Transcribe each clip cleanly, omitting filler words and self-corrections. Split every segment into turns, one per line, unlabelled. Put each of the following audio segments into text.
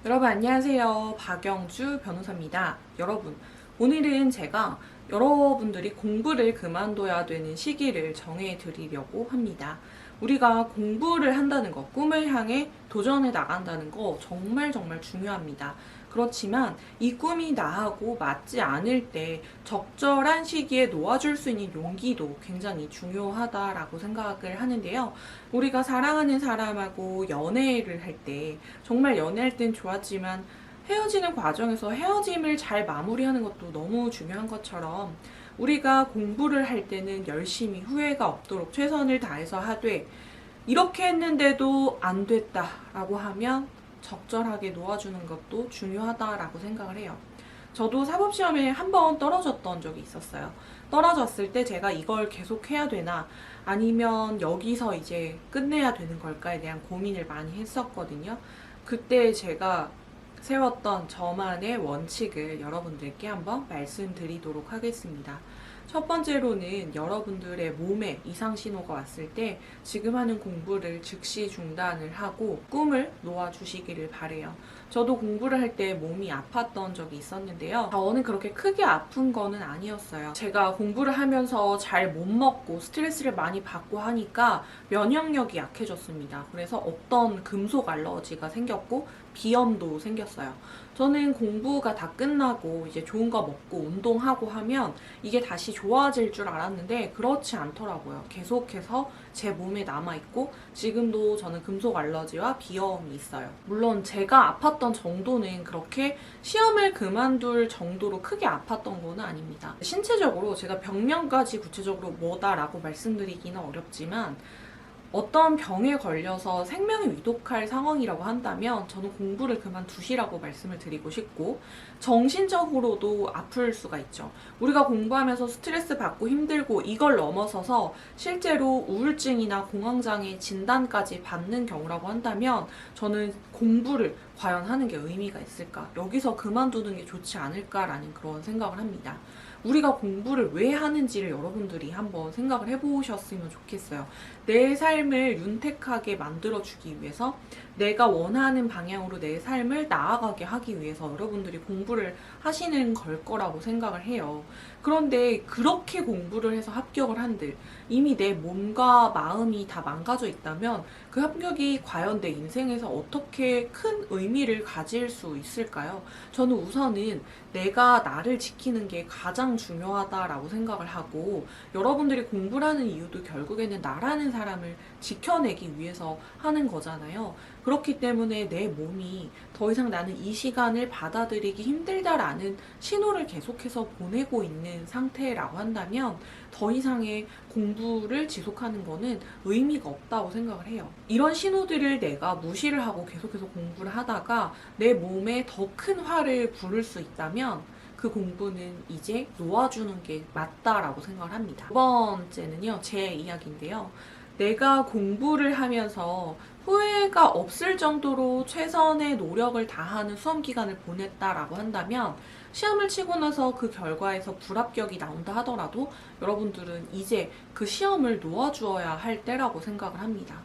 여러분 안녕하세요. 박영주 변호사입니다. 여러분, 오늘은 제가 여러분들이 공부를 그만둬야 되는 시기를 정해 드리려고 합니다. 우리가 공부를 한다는 것, 꿈을 향해 도전해 나간다는 거 정말 중요합니다. 그렇지만 이 꿈이 나하고 맞지 않을 때 적절한 시기에 놓아줄 수 있는 용기도 굉장히 중요하다라고 생각을 하는데요. 우리가 사랑하는 사람하고 연애를 할 때 정말 연애할 땐 좋았지만 헤어지는 과정에서 헤어짐을 잘 마무리하는 것도 너무 중요한 것처럼 우리가 공부를 할 때는 열심히 후회가 없도록 최선을 다해서 하되 이렇게 했는데도 안 됐다라고 하면 적절하게 놓아주는 것도 중요하다라고 생각을 해요. 저도 사법시험에 한 번 떨어졌던 적이 있었어요. 떨어졌을 때 제가 이걸 계속 해야 되나 아니면 여기서 이제 끝내야 되는 걸까에 대한 고민을 많이 했었거든요. 그때 제가 세웠던 저만의 원칙을 여러분들께 한번 말씀드리도록 하겠습니다. 첫 번째로는 여러분들의 몸에 이상 신호가 왔을 때 지금 하는 공부를 즉시 중단을 하고 꿈을 놓아주시기를 바래요. 저도 공부를 할 때 몸이 아팠던 적이 있었는데요. 저는 그렇게 크게 아픈 거는 아니었어요. 제가 공부를 하면서 잘 못 먹고 스트레스를 많이 받고 하니까 면역력이 약해졌습니다. 그래서 어떤 금속 알러지가 생겼고 비염도 생겼어요. 저는 공부가 다 끝나고 이제 좋은 거 먹고 운동하고 하면 이게 다시 좋아질 줄 알았는데 그렇지 않더라고요. 계속해서 제 몸에 남아있고 지금도 저는 금속 알러지와 비염이 있어요. 물론 제가 아팠던 정도는 그렇게 시험을 그만둘 정도로 크게 아팠던 건 아닙니다. 신체적으로 제가 병명까지 구체적으로 뭐다라고 말씀드리기는 어렵지만 어떤 병에 걸려서 생명이 위독할 상황이라고 한다면 저는 공부를 그만두시라고 말씀을 드리고 싶고, 정신적으로도 아플 수가 있죠. 우리가 공부하면서 스트레스 받고 힘들고 이걸 넘어서서 실제로 우울증이나 공황장애 진단까지 받는 경우라고 한다면 저는 공부를 과연 하는 게 의미가 있을까? 여기서 그만두는 게 좋지 않을까라는 그런 생각을 합니다. 우리가 공부를 왜 하는지를 여러분들이 한번 생각을 해보셨으면 좋겠어요. 내 삶을 윤택하게 만들어주기 위해서, 내가 원하는 방향으로 내 삶을 나아가게 하기 위해서 여러분들이 공부를 하시는 걸 거라고 생각을 해요. 그런데 그렇게 공부를 해서 합격을 한들 이미 내 몸과 마음이 다 망가져 있다면 그 합격이 과연 내 인생에서 어떻게 큰 의미를 가질 수 있을까요? 저는 우선은 내가 나를 지키는 게 가장 중요하다라고 생각을 하고, 여러분들이 공부를 하는 이유도 결국에는 나라는 사람을 지켜내기 위해서 하는 거잖아요. 그렇기 때문에 내 몸이 더 이상 나는 이 시간을 받아들이기 힘들다라는 신호를 계속해서 보내고 있는 상태라고 한다면 더 이상의 공부를 지속하는 거는 의미가 없다고 생각을 해요. 이런 신호들을 내가 무시를 하고 계속해서 공부를 하다가 내 몸에 더 큰 화를 부를 수 있다면 그 공부는 이제 놓아주는 게 맞다라고 생각을 합니다. 두 번째는요, 제 이야기인데요. 내가 공부를 하면서 후회가 없을 정도로 최선의 노력을 다하는 수험 기간을 보냈다라고 한다면 시험을 치고 나서 그 결과에서 불합격이 나온다 하더라도 여러분들은 이제 그 시험을 놓아주어야 할 때라고 생각을 합니다.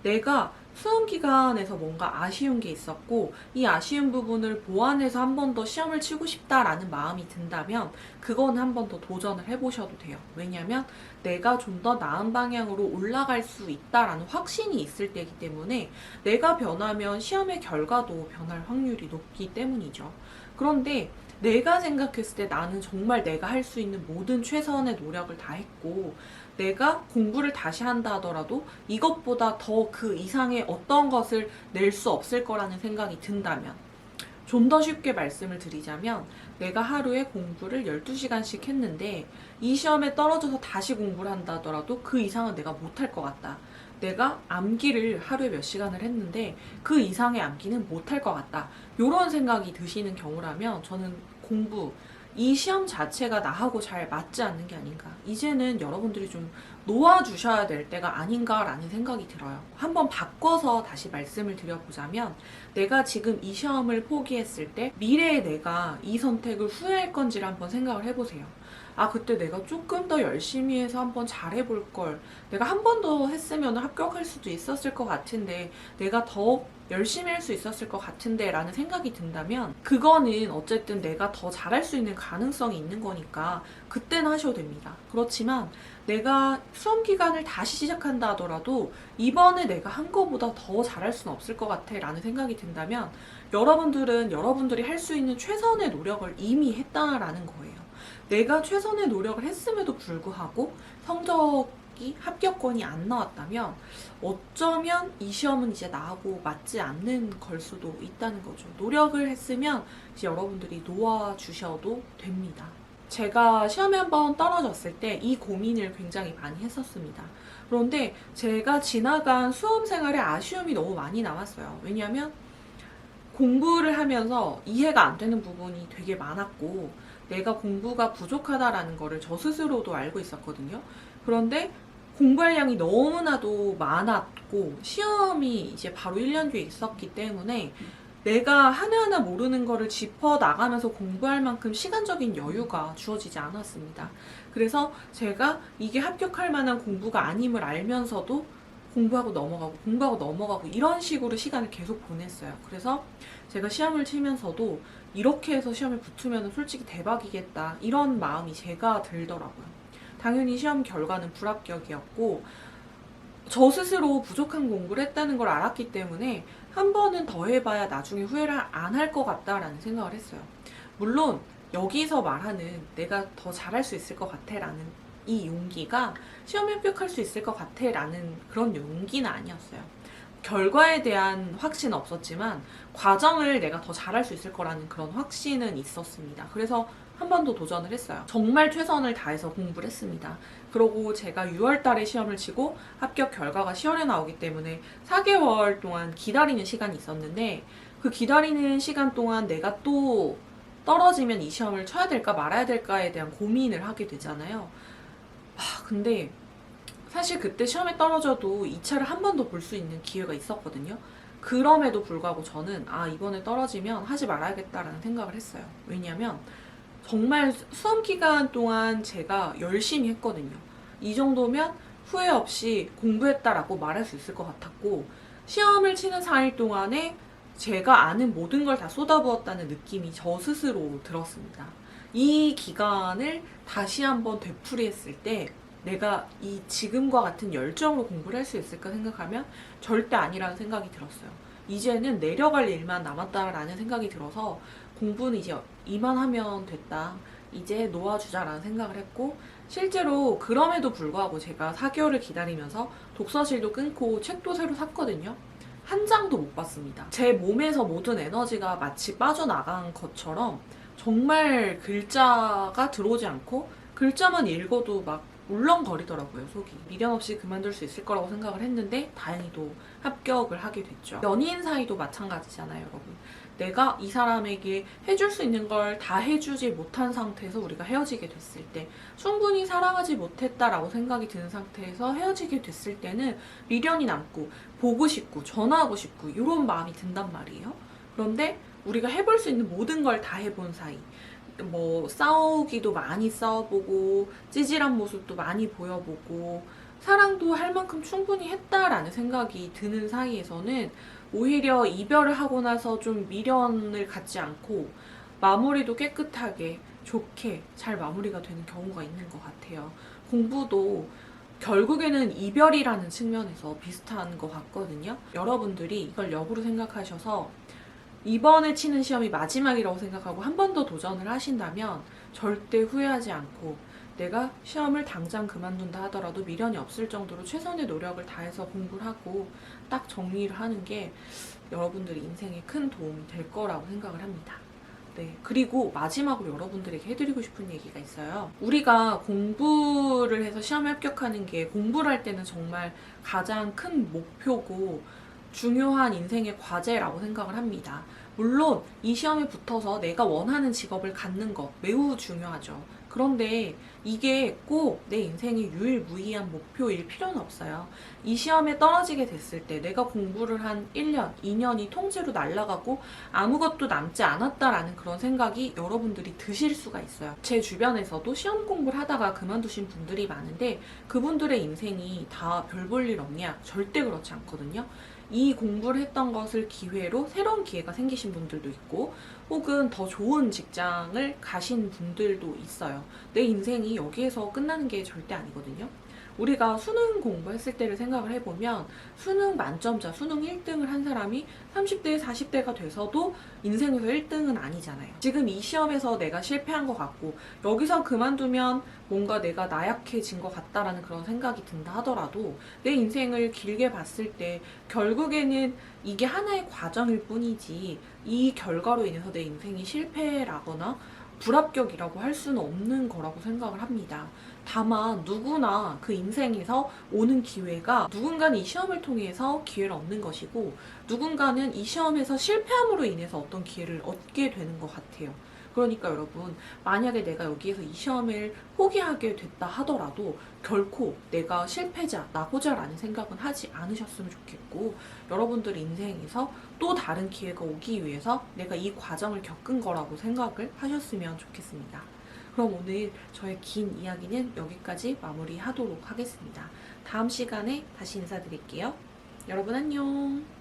내가 수험 기간에서 뭔가 아쉬운 게 있었고 이 아쉬운 부분을 보완해서 한 번 더 시험을 치고 싶다라는 마음이 든다면 그건 한 번 더 도전을 해보셔도 돼요. 왜냐면 내가 좀 더 나은 방향으로 올라갈 수 있다라는 확신이 있을 때이기 때문에, 내가 변하면 시험의 결과도 변할 확률이 높기 때문이죠. 그런데 내가 생각했을 때 나는 정말 내가 할 수 있는 모든 최선의 노력을 다했고 내가 공부를 다시 한다 하더라도 이것보다 더 그 이상의 어떤 것을 낼 수 없을 거라는 생각이 든다면, 좀 더 쉽게 말씀을 드리자면 내가 하루에 공부를 12시간씩 했는데 이 시험에 떨어져서 다시 공부를 한다 하더라도 그 이상은 내가 못할 것 같다. 내가 암기를 하루에 몇 시간을 했는데 그 이상의 암기는 못할 것 같다. 이런 생각이 드시는 경우라면 저는 공부, 이 시험 자체가 나하고 잘 맞지 않는 게 아닌가. 이제는 여러분들이 좀 놓아주셔야 될 때가 아닌가라는 생각이 들어요. 한번 바꿔서 다시 말씀을 드려보자면, 내가 지금 이 시험을 포기했을 때 미래의 내가 이 선택을 후회할 건지를 한번 생각을 해보세요. 아, 그때 내가 조금 더 열심히 해서 한번 잘해볼 걸. 내가 한 번 더 했으면 합격할 수도 있었을 것 같은데, 내가 더 열심히 할 수 있었을 것 같은데 라는 생각이 든다면, 그거는 어쨌든 내가 더 잘할 수 있는 가능성이 있는 거니까 그때는 하셔도 됩니다. 그렇지만 내가 수험 기간을 다시 시작한다 하더라도 이번에 내가 한 거보다 더 잘할 수는 없을 것 같아 라는 생각이 든다면, 여러분들은 여러분들이 할 수 있는 최선의 노력을 이미 했다라는 거예요. 내가 최선의 노력을 했음에도 불구하고 성적이 합격권이 안 나왔다면 어쩌면 이 시험은 이제 나하고 맞지 않는 걸 수도 있다는 거죠. 노력을 했으면 이제 여러분들이 놓아주셔도 됩니다. 제가 시험에 한번 떨어졌을 때 이 고민을 굉장히 많이 했었습니다. 그런데 제가 지나간 수험 생활에 아쉬움이 너무 많이 남았어요. 왜냐하면 공부를 하면서 이해가 안 되는 부분이 되게 많았고, 내가 공부가 부족하다라는 거를 저 스스로도 알고 있었거든요. 그런데 공부할 양이 너무나도 많았고, 시험이 이제 바로 1년 뒤에 있었기 때문에 내가 하나하나 모르는 거를 짚어 나가면서 공부할 만큼 시간적인 여유가 주어지지 않았습니다. 그래서 제가 이게 합격할 만한 공부가 아님을 알면서도 공부하고 넘어가고 이런 식으로 시간을 계속 보냈어요. 그래서 제가 시험을 치면서도 이렇게 해서 시험에 붙으면 솔직히 대박이겠다, 이런 마음이 제가 들더라고요. 당연히 시험 결과는 불합격이었고, 저 스스로 부족한 공부를 했다는 걸 알았기 때문에 한 번은 더 해봐야 나중에 후회를 안 할 것 같다라는 생각을 했어요. 물론 여기서 말하는 내가 더 잘할 수 있을 것 같아 라는 이 용기가 시험에 합격할 수 있을 것 같아 라는 그런 용기는 아니었어요. 결과에 대한 확신은 없었지만 과정을 내가 더 잘할 수 있을 거라는 그런 확신은 있었습니다. 그래서 한 번 더 도전을 했어요. 정말 최선을 다해서 공부를 했습니다. 그러고 제가 6월 달에 시험을 치고 합격 결과가 10월에 나오기 때문에 4개월 동안 기다리는 시간이 있었는데, 그 기다리는 시간 동안 내가 또 떨어지면 이 시험을 쳐야 될까 말아야 될까에 대한 고민을 하게 되잖아요. 근데 사실 그때 시험에 떨어져도 2차를 한 번 더 볼 수 있는 기회가 있었거든요. 그럼에도 불구하고 저는 이번에 떨어지면 하지 말아야겠다라는 생각을 했어요. 왜냐면 정말 수험 기간 동안 제가 열심히 했거든요. 이 정도면 후회 없이 공부했다라고 말할 수 있을 것 같았고, 시험을 치는 4일 동안에 제가 아는 모든 걸 다 쏟아부었다는 느낌이 저 스스로 들었습니다. 이 기간을 다시 한번 되풀이했을 때 내가 이 지금과 같은 열정으로 공부를 할 수 있을까 생각하면 절대 아니라는 생각이 들었어요. 이제는 내려갈 일만 남았다라는 생각이 들어서 공부는 이제 이만하면 됐다, 이제 놓아주자라는 생각을 했고, 실제로 그럼에도 불구하고 제가 4개월을 기다리면서 독서실도 끊고 책도 새로 샀거든요. 한 장도 못 봤습니다. 제 몸에서 모든 에너지가 마치 빠져나간 것처럼 정말 글자가 들어오지 않고 글자만 읽어도 막 울렁거리더라고요, 속이. 미련 없이 그만둘 수 있을 거라고 생각을 했는데 다행히도 합격을 하게 됐죠. 연인 사이도 마찬가지잖아요, 여러분. 내가 이 사람에게 해줄 수 있는 걸 다 해주지 못한 상태에서 우리가 헤어지게 됐을 때, 충분히 사랑하지 못했다라고 생각이 드는 상태에서 헤어지게 됐을 때는 미련이 남고 보고 싶고 전화하고 싶고 이런 마음이 든단 말이에요. 그런데 우리가 해볼 수 있는 모든 걸 다 해본 사이, 뭐 싸우기도 많이 싸워보고 찌질한 모습도 많이 보여보고 사랑도 할 만큼 충분히 했다라는 생각이 드는 사이에서는 오히려 이별을 하고 나서 좀 미련을 갖지 않고 마무리도 깨끗하게 좋게 잘 마무리가 되는 경우가 있는 것 같아요. 공부도 결국에는 이별이라는 측면에서 비슷한 것 같거든요. 여러분들이 이걸 역으로 생각하셔서 이번에 치는 시험이 마지막이라고 생각하고 한 번 더 도전을 하신다면 절대 후회하지 않고, 내가 시험을 당장 그만둔다 하더라도 미련이 없을 정도로 최선의 노력을 다해서 공부를 하고 딱 정리를 하는 게 여러분들의 인생에 큰 도움이 될 거라고 생각을 합니다. 네, 그리고 마지막으로 여러분들에게 해드리고 싶은 얘기가 있어요. 우리가 공부를 해서 시험에 합격하는 게, 공부를 할 때는 정말 가장 큰 목표고 중요한 인생의 과제라고 생각을 합니다. 물론 이 시험에 붙어서 내가 원하는 직업을 갖는 것 매우 중요하죠. 그런데 이게 꼭 내 인생의 유일무이한 목표일 필요는 없어요. 이 시험에 떨어지게 됐을 때 내가 공부를 한 1년, 2년이 통째로 날아가고 아무것도 남지 않았다라는 그런 생각이 여러분들이 드실 수가 있어요. 제 주변에서도 시험 공부를 하다가 그만두신 분들이 많은데 그분들의 인생이 다 별 볼 일 없냐? 절대 그렇지 않거든요. 이 공부를 했던 것을 기회로 새로운 기회가 생기신 분들도 있고 혹은 더 좋은 직장을 가신 분들도 있어요. 내 인생이 여기에서 끝나는 게 절대 아니거든요. 우리가 수능 공부했을 때를 생각을 해보면 수능 만점자, 수능 1등을 한 사람이 30대, 40대가 돼서도 인생에서 1등은 아니잖아요. 지금 이 시험에서 내가 실패한 것 같고 여기서 그만두면 뭔가 내가 나약해진 것 같다라는 그런 생각이 든다 하더라도 내 인생을 길게 봤을 때 결국에는 이게 하나의 과정일 뿐이지 이 결과로 인해서 내 인생이 실패라거나 불합격이라고 할 수는 없는 거라고 생각을 합니다. 다만 누구나 그 인생에서 오는 기회가 누군가는 이 시험을 통해서 기회를 얻는 것이고 누군가는 이 시험에서 실패함으로 인해서 어떤 기회를 얻게 되는 것 같아요. 그러니까 여러분, 만약에 내가 여기에서 이 시험을 포기하게 됐다 하더라도 결코 내가 실패자, 나고자라는 생각은 하지 않으셨으면 좋겠고 여러분들 인생에서 또 다른 기회가 오기 위해서 내가 이 과정을 겪은 거라고 생각을 하셨으면 좋겠습니다. 그럼 오늘 저의 긴 이야기는 여기까지 마무리하도록 하겠습니다. 다음 시간에 다시 인사드릴게요. 여러분 안녕.